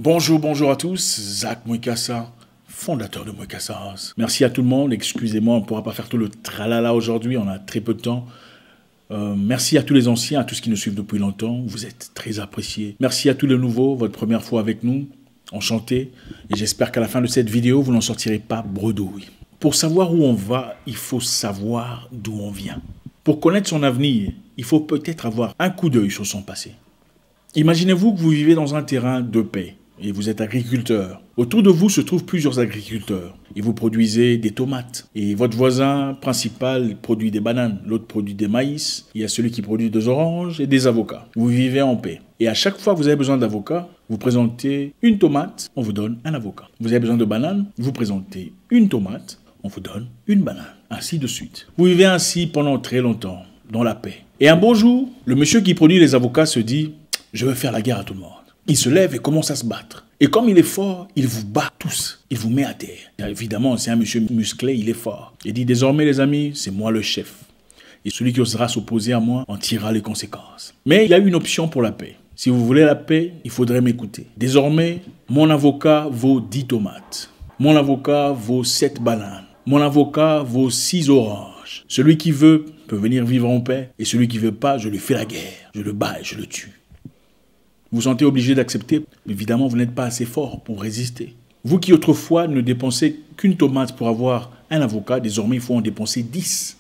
Bonjour à tous, Zach Mwikassa, fondateur de Mwikassa House. Merci à tout le monde, excusez-moi, on ne pourra pas faire tout le tralala aujourd'hui, on a très peu de temps. Merci à tous les anciens, à tous qui nous suivent depuis longtemps, vous êtes très appréciés. Merci à tous les nouveaux, votre première fois avec nous, enchanté. Et j'espère qu'à la fin de cette vidéo, vous n'en sortirez pas bredouille. Pour savoir où on va, il faut savoir d'où on vient. Pour connaître son avenir, il faut peut-être avoir un coup d'œil sur son passé. Imaginez-vous que vous vivez dans un terrain de paix et vous êtes agriculteur. Autour de vous se trouvent plusieurs agriculteurs et vous produisez des tomates. Et votre voisin principal produit des bananes, l'autre produit des maïs, il y a celui qui produit des oranges et des avocats. Vous vivez en paix. Et à chaque fois que vous avez besoin d'avocats, vous présentez une tomate, on vous donne un avocat. Vous avez besoin de bananes, vous présentez une tomate, on vous donne une banane. Ainsi de suite. Vous vivez ainsi pendant très longtemps, dans la paix. Et un beau jour, le monsieur qui produit les avocats se dit « Je veux faire la guerre à tout le monde ». Il se lève et commence à se battre. Et comme il est fort, il vous bat tous. Il vous met à terre. Et évidemment, c'est un monsieur musclé, il est fort. Il dit, désormais les amis, c'est moi le chef. Et celui qui osera s'opposer à moi en tirera les conséquences. Mais il y a une option pour la paix. Si vous voulez la paix, il faudrait m'écouter. Désormais, mon avocat vaut 10 tomates. Mon avocat vaut 7 bananes. Mon avocat vaut 6 oranges. Celui qui veut peut venir vivre en paix. Et celui qui ne veut pas, je lui fais la guerre. Je le bats et je le tue. Vous vous sentez obligé d'accepter, évidemment, vous n'êtes pas assez fort pour résister. Vous qui autrefois ne dépensez qu'une tomate pour avoir un avocat, désormais il faut en dépenser 10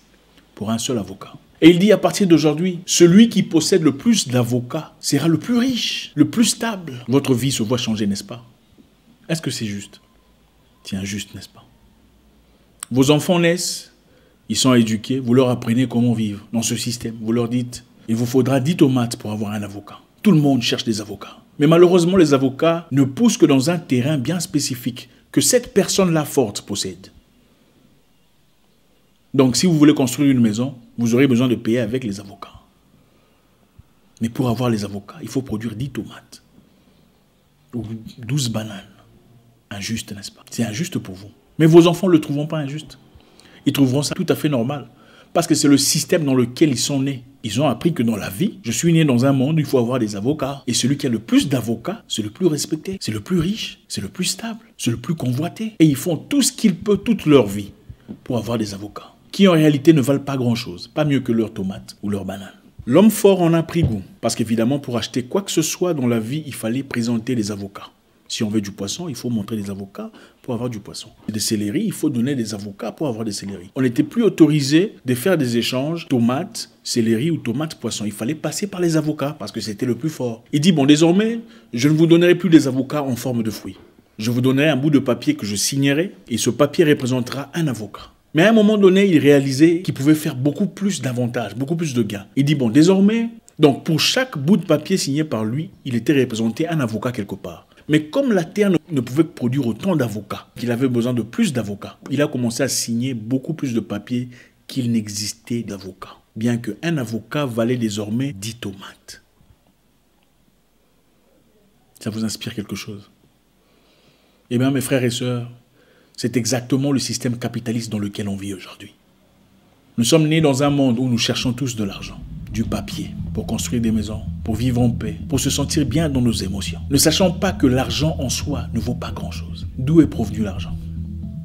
pour un seul avocat. Et il dit à partir d'aujourd'hui, celui qui possède le plus d'avocats sera le plus riche, le plus stable. Votre vie se voit changer, n'est-ce pas? Est-ce que c'est juste? C'est injuste, n'est-ce pas? Vos enfants naissent, ils sont éduqués, vous leur apprenez comment vivre dans ce système. Vous leur dites, il vous faudra 10 tomates pour avoir un avocat. Tout le monde cherche des avocats. Mais malheureusement, les avocats ne poussent que dans un terrain bien spécifique que cette personne-là forte possède. Donc, si vous voulez construire une maison, vous aurez besoin de payer avec les avocats. Mais pour avoir les avocats, il faut produire 10 tomates ou 12 bananes. Injuste, n'est-ce pas? C'est injuste pour vous. Mais vos enfants ne le trouveront pas injuste. Ils trouveront ça tout à fait normal. Parce que c'est le système dans lequel ils sont nés. Ils ont appris que dans la vie, je suis né dans un monde où il faut avoir des avocats. Et celui qui a le plus d'avocats, c'est le plus respecté, c'est le plus riche, c'est le plus stable, c'est le plus convoité. Et ils font tout ce qu'ils peuvent toute leur vie pour avoir des avocats. Qui en réalité ne valent pas grand-chose. Pas mieux que leurs tomates ou leurs bananes. L'homme fort en a pris goût. Parce qu'évidemment, pour acheter quoi que ce soit dans la vie, il fallait présenter des avocats. Si on veut du poisson, il faut montrer des avocats pour avoir du poisson. Des céleris, il faut donner des avocats pour avoir des céleris. On n'était plus autorisé de faire des échanges tomates, céleri ou tomates, poisson. Il fallait passer par les avocats parce que c'était le plus fort. Il dit, bon, désormais, je ne vous donnerai plus des avocats en forme de fruits. Je vous donnerai un bout de papier que je signerai et ce papier représentera un avocat. Mais à un moment donné, il réalisait qu'il pouvait faire beaucoup plus d'avantages, beaucoup plus de gains. Il dit, bon, désormais, donc pour chaque bout de papier signé par lui, il était représenté un avocat quelque part. Mais comme la terre ne pouvait produire autant d'avocats, qu'il avait besoin de plus d'avocats, il a commencé à signer beaucoup plus de papiers qu'il n'existait d'avocats. Bien qu'un avocat valait désormais 10 tomates. Ça vous inspire quelque chose? Eh bien, mes frères et sœurs, c'est exactement le système capitaliste dans lequel on vit aujourd'hui. Nous sommes nés dans un monde où nous cherchons tous de l'argent. Du papier, pour construire des maisons, pour vivre en paix, pour se sentir bien dans nos émotions. Ne sachant pas que l'argent en soi ne vaut pas grand-chose. D'où est provenu l'argent?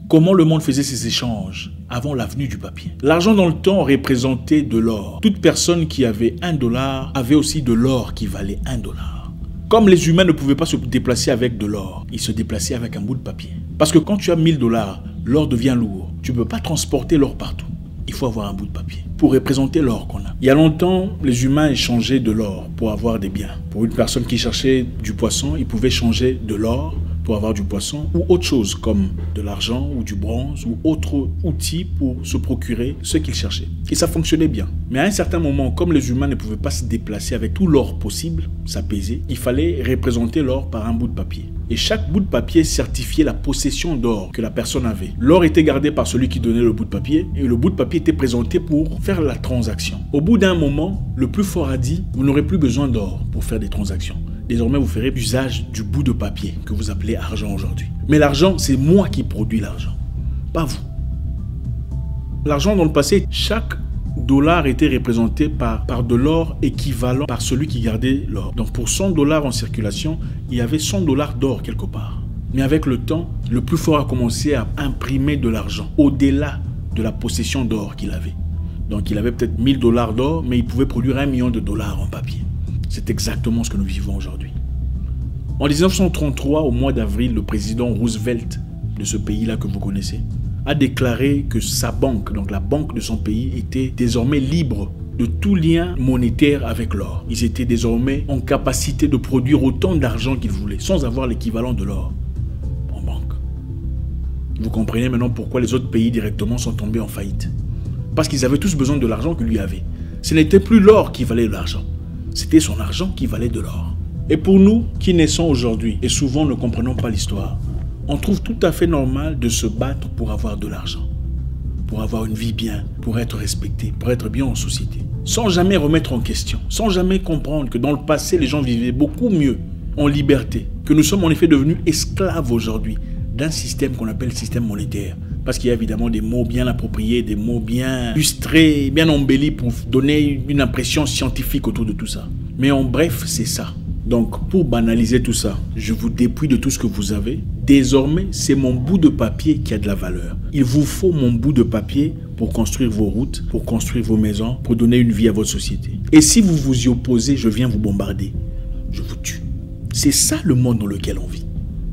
Comment le monde faisait ses échanges avant la venue du papier? L'argent dans le temps représentait de l'or. Toute personne qui avait $1 avait aussi de l'or qui valait $1. Comme les humains ne pouvaient pas se déplacer avec de l'or, ils se déplaçaient avec un bout de papier. Parce que quand tu as $1000, l'or devient lourd. Tu ne peux pas transporter l'or partout. Il faut avoir un bout de papier pour représenter l'or qu'on a. Il y a longtemps, les humains échangeaient de l'or pour avoir des biens. Pour une personne qui cherchait du poisson, il pouvait changer de l'or pour avoir du poisson ou autre chose comme de l'argent ou du bronze ou autre outil pour se procurer ce qu'il cherchait. Et ça fonctionnait bien. Mais à un certain moment, comme les humains ne pouvaient pas se déplacer avec tout l'or possible, ça pesait, il fallait représenter l'or par un bout de papier. Et chaque bout de papier certifiait la possession d'or que la personne avait. L'or était gardé par celui qui donnait le bout de papier et le bout de papier était présenté pour faire la transaction. Au bout d'un moment, le plus fort a dit, vous n'aurez plus besoin d'or pour faire des transactions. Désormais, vous ferez usage du bout de papier que vous appelez argent aujourd'hui. Mais l'argent, c'est moi qui produis l'argent, pas vous. L'argent dans le passé, chaque dollars étaient représentés par de l'or équivalent par celui qui gardait l'or. Donc pour 100 dollars en circulation, il y avait 100 dollars d'or quelque part. Mais avec le temps, le plus fort a commencé à imprimer de l'argent au-delà de la possession d'or qu'il avait. Donc il avait peut-être 1000 dollars d'or, mais il pouvait produire 1 million de dollars en papier. C'est exactement ce que nous vivons aujourd'hui. En 1933, au mois d'avril, le président Roosevelt de ce pays-là que vous connaissez, a déclaré que sa banque, donc la banque de son pays, était désormais libre de tout lien monétaire avec l'or. Ils étaient désormais en capacité de produire autant d'argent qu'ils voulaient, sans avoir l'équivalent de l'or en banque. Vous comprenez maintenant pourquoi les autres pays directement sont tombés en faillite. Parce qu'ils avaient tous besoin de l'argent que lui avait. Ce n'était plus l'or qui valait de l'argent, c'était son argent qui valait de l'or. Et pour nous qui naissons aujourd'hui, et souvent ne comprenons pas l'histoire, on trouve tout à fait normal de se battre pour avoir de l'argent, pour avoir une vie bien, pour être respecté, pour être bien en société. Sans jamais remettre en question, sans jamais comprendre que dans le passé, les gens vivaient beaucoup mieux, en liberté, que nous sommes en effet devenus esclaves aujourd'hui d'un système qu'on appelle système monétaire. Parce qu'il y a évidemment des mots bien appropriés, des mots bien illustrés, bien embellis pour donner une impression scientifique autour de tout ça. Mais en bref, c'est ça. Donc, pour banaliser tout ça, je vous dépouille de tout ce que vous avez. Désormais, c'est mon bout de papier qui a de la valeur. Il vous faut mon bout de papier pour construire vos routes, pour construire vos maisons, pour donner une vie à votre société. Et si vous vous y opposez, je viens vous bombarder. Je vous tue. C'est ça le monde dans lequel on vit.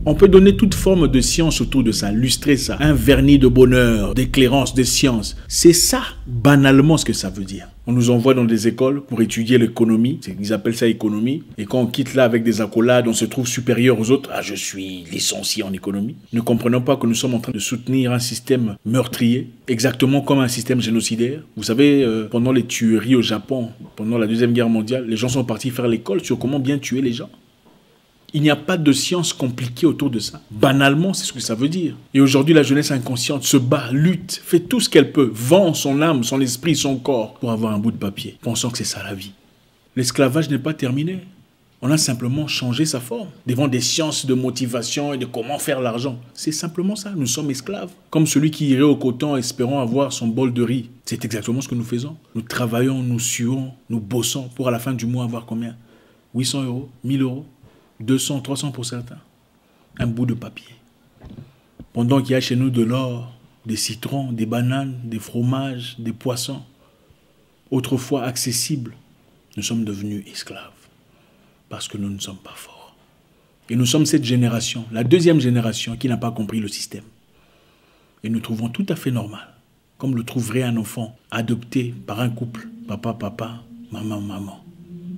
On peut donner toute forme de science autour de ça, lustrer ça, un vernis de bonheur, d'éclairance, de science. C'est ça, banalement, ce que ça veut dire. On nous envoie dans des écoles pour étudier l'économie, ils appellent ça économie, et quand on quitte là avec des accolades, on se trouve supérieur aux autres. Ah, je suis licencié en économie. Ne comprenons pas que nous sommes en train de soutenir un système meurtrier, exactement comme un système génocidaire. Vous savez, pendant les tueries au Japon, pendant la Deuxième Guerre mondiale, les gens sont partis faire l'école sur comment bien tuer les gens. Il n'y a pas de science compliquée autour de ça. Banalement, c'est ce que ça veut dire. Et aujourd'hui, la jeunesse inconsciente se bat, lutte, fait tout ce qu'elle peut, vend son âme, son esprit, son corps pour avoir un bout de papier, pensant que c'est ça la vie. L'esclavage n'est pas terminé. On a simplement changé sa forme. Devant des sciences de motivation et de comment faire l'argent. C'est simplement ça, nous sommes esclaves. Comme celui qui irait au coton espérant avoir son bol de riz. C'est exactement ce que nous faisons. Nous travaillons, nous suons, nous bossons pour à la fin du mois avoir combien? 800 €, 1000 €. 200, 300 pour certains. Un bout de papier. Pendant qu'il y a chez nous de l'or, des citrons, des bananes, des fromages, des poissons, autrefois accessibles, nous sommes devenus esclaves. Parce que nous ne sommes pas forts. Et nous sommes cette génération, la deuxième génération qui n'a pas compris le système. Et nous trouvons tout à fait normal, comme le trouverait un enfant adopté par un couple, papa, papa, maman, maman.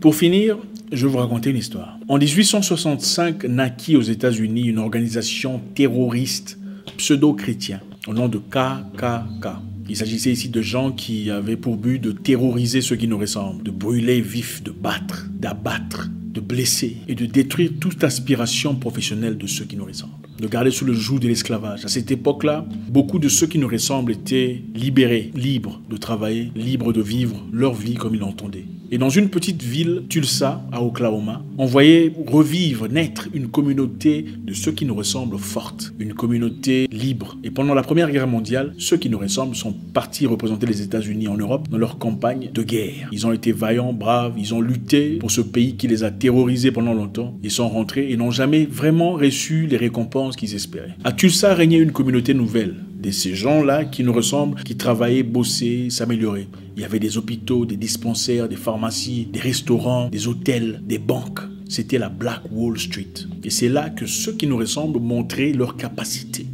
Pour finir, je vais vous raconter une histoire. En 1865, naquit aux États-Unis une organisation terroriste pseudo-chrétienne au nom de KKK. Il s'agissait ici de gens qui avaient pour but de terroriser ceux qui nous ressemblent, de brûler vifs, de battre, d'abattre, de blesser et de détruire toute aspiration professionnelle de ceux qui nous ressemblent, de garder sous le joug de l'esclavage. À cette époque-là, beaucoup de ceux qui nous ressemblent étaient libérés, libres de travailler, libres de vivre leur vie comme ils l'entendaient. Et dans une petite ville, Tulsa, à Oklahoma, on voyait revivre, naître une communauté de ceux qui nous ressemblent forte, une communauté libre. Et pendant la Première Guerre mondiale, ceux qui nous ressemblent sont partis représenter les États-Unis en Europe dans leur campagne de guerre. Ils ont été vaillants, braves, ils ont lutté pour ce pays qui les a terrorisés pendant longtemps. Ils sont rentrés et n'ont jamais vraiment reçu les récompenses qu'ils espéraient. À Tulsa régnait une communauté nouvelle. De ces gens-là qui nous ressemblent, qui travaillaient, bossaient, s'amélioraient. Il y avait des hôpitaux, des dispensaires, des pharmacies, des restaurants, des hôtels, des banques. C'était la Black Wall Street. Et c'est là que ceux qui nous ressemblent montraient leur capacité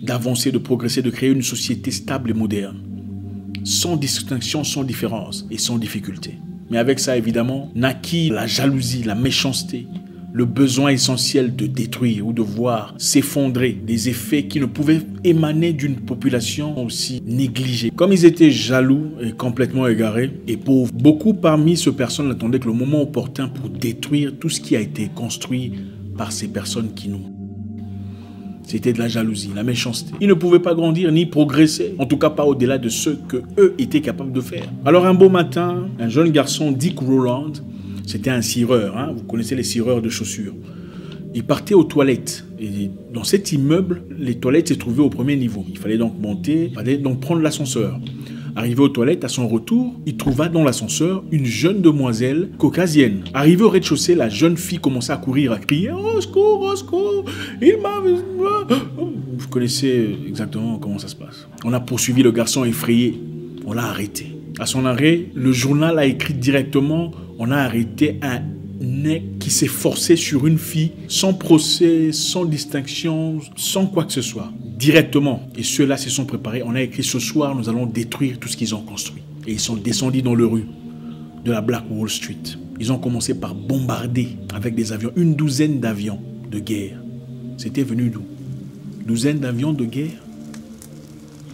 d'avancer, de progresser, de créer une société stable et moderne. Sans distinction, sans différence et sans difficulté. Mais avec ça, évidemment, naquit la jalousie, la méchanceté, le besoin essentiel de détruire ou de voir s'effondrer des effets qui ne pouvaient émaner d'une population aussi négligée. Comme ils étaient jaloux et complètement égarés et pauvres, beaucoup parmi ces personnes attendaient que le moment opportun pour détruire tout ce qui a été construit par ces personnes qui nous... C'était de la jalousie, la méchanceté. Ils ne pouvaient pas grandir ni progresser, en tout cas pas au-delà de ce qu'eux étaient capables de faire. Alors un beau matin, un jeune garçon, Dick Rowland, c'était un cireur, hein, vous connaissez les cireurs de chaussures. Il partait aux toilettes. Et dans cet immeuble, les toilettes se trouvaient au premier niveau. Il fallait donc monter, il fallait donc prendre l'ascenseur. Arrivé aux toilettes, à son retour, il trouva dans l'ascenseur une jeune demoiselle caucasienne. Arrivé au rez-de-chaussée, la jeune fille commença à courir, à crier « Au secours, au secours, il m'a... » Vous connaissez exactement comment ça se passe. On a poursuivi le garçon effrayé. On l'a arrêté. À son arrêt, le journal a écrit directement « On a arrêté un mec qui s'est forcé sur une fille sans procès, sans distinction, sans quoi que ce soit. » Directement. Et ceux-là se sont préparés. On a écrit « Ce soir, nous allons détruire tout ce qu'ils ont construit. » Et ils sont descendus dans les rues de la Black Wall Street. Ils ont commencé par bombarder avec des avions, une douzaine d'avions de guerre. C'était venu d'où? Douzaine d'avions de guerre?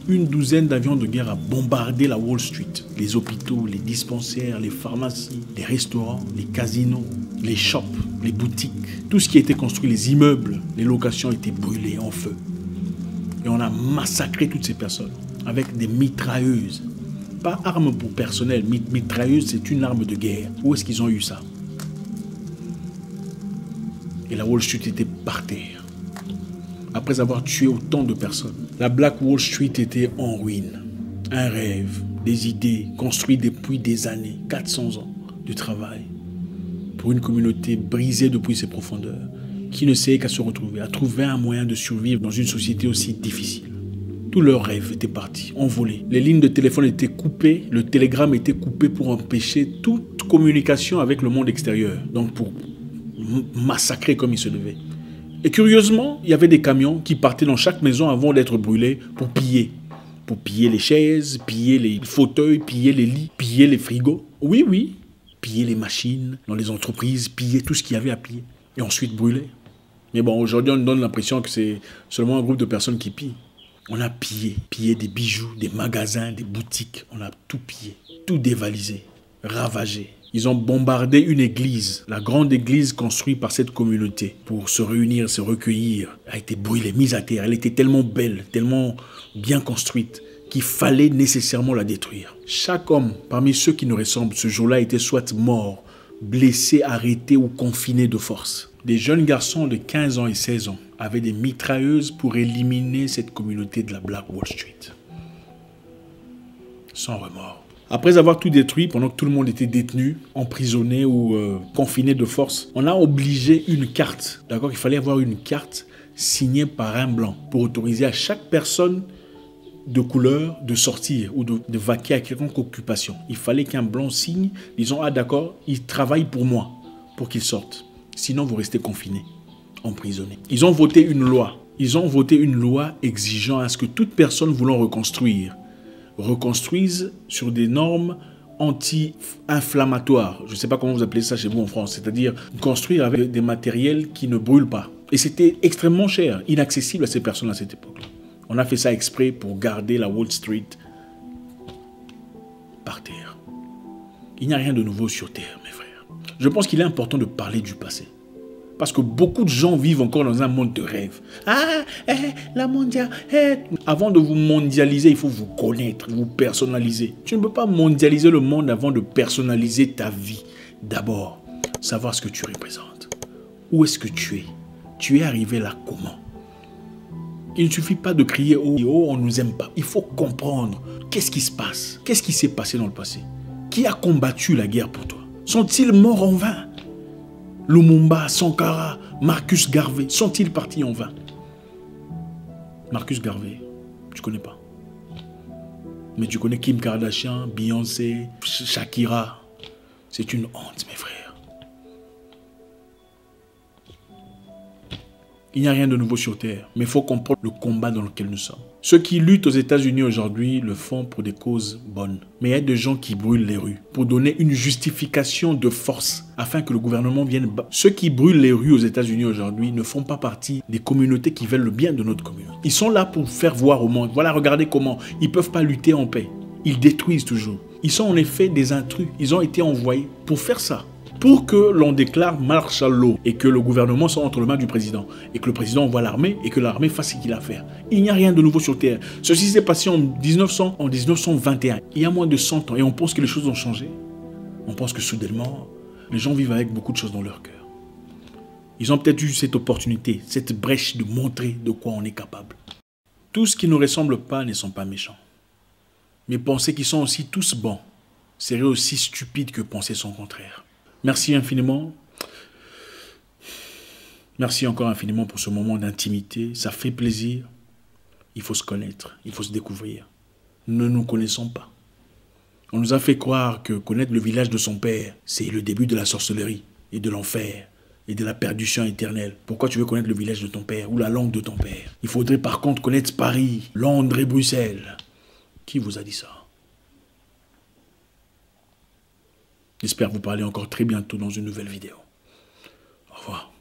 Une douzaine d'avions de guerre a bombardé la Wall Street. Les hôpitaux, les dispensaires, les pharmacies, les restaurants, les casinos, les shops, les boutiques. Tout ce qui a été construit, les immeubles, les locations étaient brûlées en feu. Et on a massacré toutes ces personnes avec des mitrailleuses. Pas arme pour personnel. Mitrailleuse, c'est une arme de guerre. Où est-ce qu'ils ont eu ça? Et la Wall Street était par terre. Après avoir tué autant de personnes. La Black Wall Street était en ruine. Un rêve, des idées construites depuis des années, 400 ans de travail. Pour une communauté brisée depuis ses profondeurs, qui ne sait qu'à se retrouver, à trouver un moyen de survivre dans une société aussi difficile. Tous leurs rêves étaient partis, envolés. Les lignes de téléphone étaient coupées, le télégramme était coupé pour empêcher toute communication avec le monde extérieur. Donc pour massacrer comme il se devait. Et curieusement, il y avait des camions qui partaient dans chaque maison avant d'être brûlés pour piller. Pour piller les chaises, piller les fauteuils, piller les lits, piller les frigos. Oui, oui. Piller les machines dans les entreprises, piller tout ce qu'il y avait à piller. Et ensuite brûler. Mais bon, aujourd'hui, on nous donne l'impression que c'est seulement un groupe de personnes qui pillent. On a pillé des bijoux, des magasins, des boutiques. On a tout pillé, tout dévalisé, ravagé. Ils ont bombardé une église, la grande église construite par cette communauté pour se réunir, se recueillir. Elle a été brûlée, mise à terre. Elle était tellement belle, tellement bien construite qu'il fallait nécessairement la détruire. Chaque homme parmi ceux qui nous ressemblent ce jour-là était soit mort, blessé, arrêté ou confiné de force. Des jeunes garçons de 15 ans et 16 ans avaient des mitrailleuses pour éliminer cette communauté de la Black Wall Street. Sans remords. Après avoir tout détruit, pendant que tout le monde était détenu, emprisonné ou confiné de force, on a obligé une carte. D'accord, il fallait avoir une carte signée par un blanc pour autoriser à chaque personne de couleur de sortir ou de vaquer à quelconque occupation. Il fallait qu'un blanc signe, disons, ah d'accord, il travaille pour moi, pour qu'il sorte. Sinon, vous restez confiné, emprisonné. Ils ont voté une loi. Ils ont voté une loi exigeant à ce que toute personne voulant reconstruise sur des normes anti-inflammatoires. Je ne sais pas comment vous appelez ça chez vous en France. C'est-à-dire construire avec des matériels qui ne brûlent pas. Et c'était extrêmement cher, inaccessible à ces personnes à cette époque-là. On a fait ça exprès pour garder la Wall Street par terre. Il n'y a rien de nouveau sur terre, mes frères. Je pense qu'il est important de parler du passé. Parce que beaucoup de gens vivent encore dans un monde de rêve. La mondiale. Avant de vous mondialiser, il faut vous connaître, vous personnaliser. Tu ne peux pas mondialiser le monde avant de personnaliser ta vie. D'abord, savoir ce que tu représentes. Où est-ce que tu es? Tu es arrivé là comment? Il ne suffit pas de crier oh, on ne nous aime pas. Il faut comprendre qu'est-ce qui se passe. Qu'est-ce qui s'est passé dans le passé? Qui a combattu la guerre pour toi? Sont-ils morts en vain? Lumumba, Sankara, Marcus Garvey, sont-ils partis en vain? Marcus Garvey, tu connais pas. Mais tu connais Kim Kardashian, Beyoncé, Shakira. C'est une honte, mes frères. Il n'y a rien de nouveau sur Terre, mais il faut comprendre le combat dans lequel nous sommes. Ceux qui luttent aux États-Unis aujourd'hui le font pour des causes bonnes. Mais il y a des gens qui brûlent les rues pour donner une justification de force afin que le gouvernement vienne battre. Ceux qui brûlent les rues aux États-Unis aujourd'hui ne font pas partie des communautés qui veulent le bien de notre communauté. Ils sont là pour faire voir au monde. Voilà, regardez comment. Ils ne peuvent pas lutter en paix. Ils détruisent toujours. Ils sont en effet des intrus. Ils ont été envoyés pour faire ça. Pour que l'on déclare martial law et que le gouvernement soit entre les mains du président et que le président envoie l'armée et que l'armée fasse ce qu'il a à faire. Il n'y a rien de nouveau sur Terre. Ceci s'est passé en 1921, il y a moins de 100 ans et on pense que les choses ont changé. On pense que soudainement, les gens vivent avec beaucoup de choses dans leur cœur. Ils ont peut-être eu cette opportunité, cette brèche de montrer de quoi on est capable. Tous qui ne ressemblent pas ne sont pas méchants. mais penser qu'ils sont aussi tous bons serait aussi stupide que penser son contraire. Merci infiniment. Merci encore infiniment pour ce moment d'intimité. Ça fait plaisir. Il faut se connaître, il faut se découvrir. Nous ne nous connaissons pas. On nous a fait croire que connaître le village de son père, c'est le début de la sorcellerie et de l'enfer et de la perdition éternelle. Pourquoi tu veux connaître le village de ton père ou la langue de ton père? Il faudrait par contre connaître Paris, Londres et Bruxelles. Qui vous a dit ça? J'espère vous parler encore très bientôt dans une nouvelle vidéo. Au revoir.